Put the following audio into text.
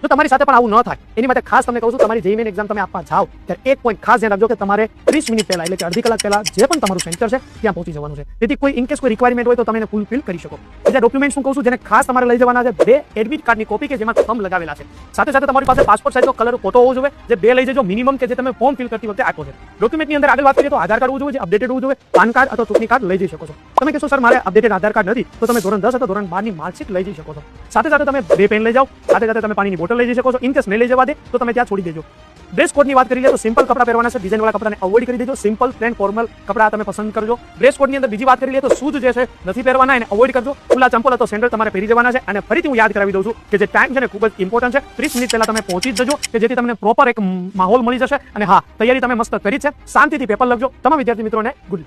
જો તમારી સાથે પણ આવું ન થાય એની માટે ખાસ તમને કહું છું, તમારી જેઈ મેઈન એક્ઝામ તમે આપવા જાઓ ત્યારે એક પોઈન્ટ ખાસ ધ્યાન રાખજો કે તમારે 30 મિનિટ પહેલા એટલે કે અડધી કલાક પહેલા જે પણ તમારું સેન્ટર છે ત્યાં પહોંચી જવાનું છે, જેથી કોઈ ઇન કેસ કોઈ રિક્વાયરમેન્ટ હોય તો તમે એને ફૂલફિલ કરી શકો. બીજા ડોક્યુમેન્ટ્સ હું કહું છું જેને ખાસ તમારે લઈ જવાના છે, 2 એડમિટ કાર્ડની કોપી કે જેમાં થંબ લગાવેલા છે. સાથે સાથે તમારી પાસે પાસપોર્ટ સાઇઝનો કલર ફોટો હોવો જોઈએ, જે 2 લઈ જજો મિનિમમ, કે જે તમે ફોર્મ ફિલ કરતી વખતે આપ્યો છે. ડોક્યુમેન્ટની અંદર આગળ વાત કરીએ તો આધાર કાર્ડ હોવું જોઈએ, જે અપડેટેડ હોવું જોઈએ, પાન કાર્ડ અથવા ચૂંટણી કાર્ડ લઈ જઈ શકો છો. તમે કહેશો સર મારે અપડેટેડ આધાર કાર્ડ નથી, તો તમે ધોરણ 10 અથવા ધોરણ 12 ની માર્કશીટ લઈ જઈ શકો છો. સાથે સાથે તમે 2 પેન લઈ જાઓ, સાથે સાથે તમે પાણીની બોટલ લઈ જઈ શકો છો. ઇન કેસ નહીં લઈ જવા દે તો તમે ત્યાં છોડી દેજો. ડ્રેસ કોડની વાત કરી લે તો સિમ્પલ કપડાં પહેરવાના છે, ડિઝાઇનવાળા કપડાને અવોઇડ કરી દેજો. સિમ્પલ પ્લેન ફોર્મલ કપડાં તમે પસંદ કરજો. ડ્રેસ કોડની અંદર બીજી વાત કરી લે તો શૂઝ જે છે નથી પહેરવાના, એને અવોઇડ કરજો. ખુલ્લા ચંપલ અથવા સેન્ડલ તમારે પહેરી જવાના છે. અને ફરીથી હું યાદ કરાવી દઉં છું કે જે ટાઈમ છે ને ખૂબ જ ઇમ્પોર્ટન્ટ છે. 30 મિનિટ પહેલા તમે પહોંચી જ જજો, કે જેથી તમને પ્રોપર એક માહોલ મળી જશે. અને હા, તૈયારી તમે મસ્ત કરી છે, શાંતિથી પેપર લખજો. તમામ વિદ્યાર્થી મિત્રોને ગુડ.